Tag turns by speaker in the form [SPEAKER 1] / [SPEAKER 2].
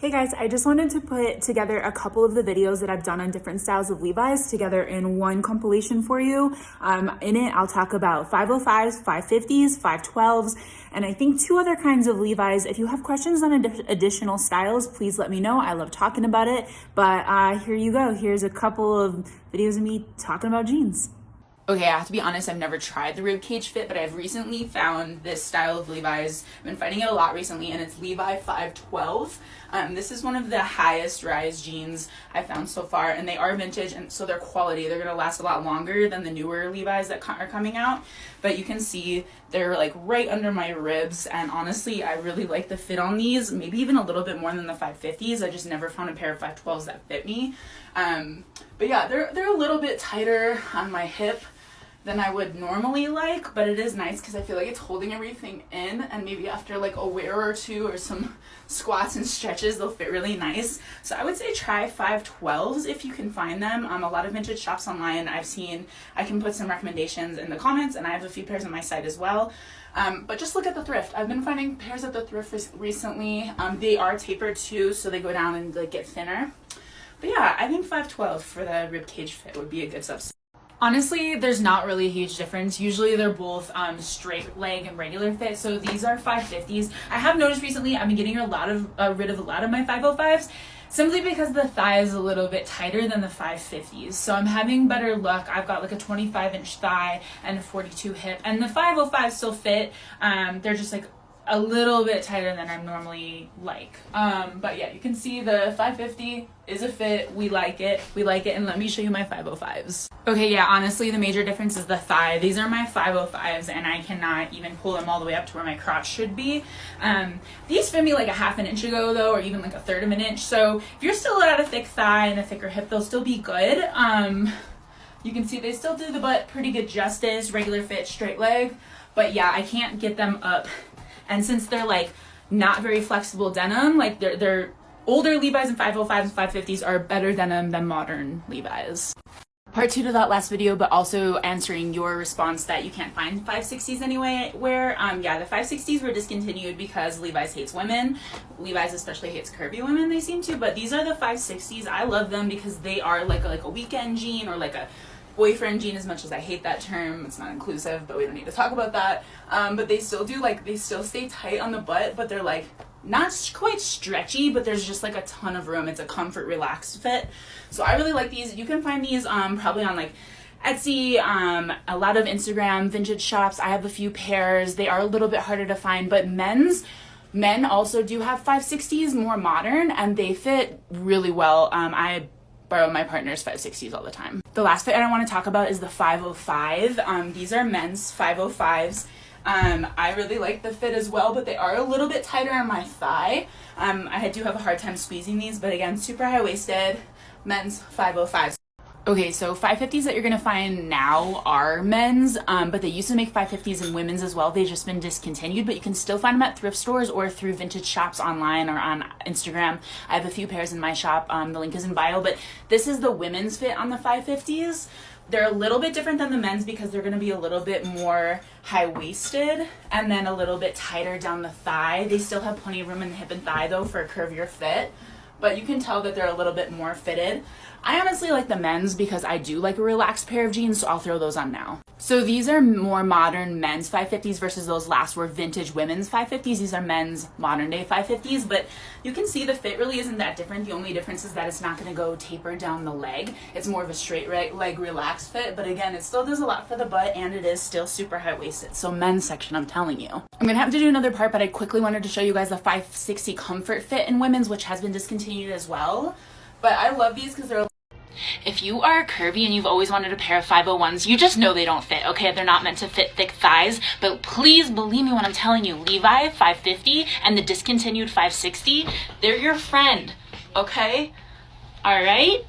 [SPEAKER 1] Hey guys, I just wanted to put together a couple of the videos that I've done on different styles of Levi's together in one compilation for you. In it, I'll talk about 505s, 550s, 512s, and I think two other kinds of Levi's. If you have questions on additional styles, please let me know. I love talking about it, but here you go. Here's a couple of videos of me talking about jeans.
[SPEAKER 2] Okay, I have to be honest, I've never tried the ribcage fit, but I've recently found this style of Levi's. I've been finding it a lot recently, and it's Levi 512. This is one of the highest rise jeans I've found so far, and they are vintage, and so they're quality. They're going to last a lot longer than the newer Levi's that are coming out, but you can see they're like right under my ribs, and honestly, I really like the fit on these, maybe even a little bit more than the 550s. I just never found a pair of 512s that fit me. But yeah, they're a little bit tighter on my hip than I would normally like, but it is nice because I feel like it's holding everything in, and maybe after like a wear or two or some squats and stretches, they'll fit really nice. So I would say try 512s if you can find them. A lot of vintage shops online I've seen. I can put some recommendations in the comments, and I have a few pairs on my site as well. But just look at the thrift. I've been finding pairs at the thrift recently. They are tapered too, so they go down and like get thinner. But yeah, I think 512 for the ribcage fit would be a good substitute. Honestly, there's not really a huge difference. Usually they're both straight leg and regular fit. So these are 550s. I have noticed recently I've been getting rid of a lot of my 505s simply because the thigh is a little bit tighter than the 550s. So I'm having better luck. I've got like a 25-inch thigh and a 42 hip, and the 505s still fit. They're just like a little bit tighter than I'm normally like. But yeah, you can see the 550 is a fit. We like it, and let me show you my 505s. Okay, yeah, honestly, the major difference is the thigh. These are my 505s, and I cannot even pull them all the way up to where my crotch should be. These fit me like a half an inch ago though, or even like a third of an inch. So if you're still at a thick thigh and a thicker hip, they'll still be good. You can see they still do the butt pretty good justice, regular fit, straight leg. But yeah, I can't get them up. And since they're like not very flexible denim, like they're older Levi's and 505s and 550s are better denim than modern Levi's. Part 2 to that last video, but also answering your response that you can't find 560s anywhere. Yeah, the 560s were discontinued because Levi's hates women. Levi's especially hates curvy women, they seem to, but these are the 560s. I love them because they are like a weekend jean or like a boyfriend jean, as much as I hate that term. It's not inclusive, but we don't need to talk about that. But they still do, like, they still stay tight on the butt, but they're like not quite stretchy, but there's just like a ton of room. It's a comfort relaxed fit. So I really like these. You can find these probably on like Etsy, a lot of Instagram vintage shops. I have a few pairs. They are a little bit harder to find, but men also do have 560s, more modern, and they fit really well. I borrow my partner's 560s all the time. The last fit I want to talk about is the 505. These are men's 505s. I really like the fit as well, but they are a little bit tighter on my thigh. I do have a hard time squeezing these, but again, super high-waisted men's 505s. Okay, so 550s that you're gonna find now are men's, but they used to make 550s in women's as well. They've just been discontinued, but you can still find them at thrift stores or through vintage shops online or on Instagram. I have a few pairs in my shop. The link is in bio, but this is the women's fit on the 550s. They're a little bit different than the men's because they're gonna be a little bit more high-waisted and then a little bit tighter down the thigh. They still have plenty of room in the hip and thigh though for a curvier fit, but you can tell that they're a little bit more fitted. I honestly like the men's because I do like a relaxed pair of jeans, so I'll throw those on now. So these are more modern men's 550s versus those last were vintage women's 550s. These are men's modern day 550s, but you can see the fit really isn't that different. The only difference is that it's not going to go taper down the leg. It's more of a straight leg relaxed fit, but again, it still does a lot for the butt, and it is still super high-waisted. So men's section, I'm telling you. I'm going to have to do another part, but I quickly wanted to show you guys the 560 comfort fit in women's, which has been discontinued as well. But I love these because they're... If you are curvy and you've always wanted a pair of 501s, you just know they don't fit, okay? They're not meant to fit thick thighs, but please believe me when I'm telling you, Levi 550 and the discontinued 560, they're your friend, okay? All right?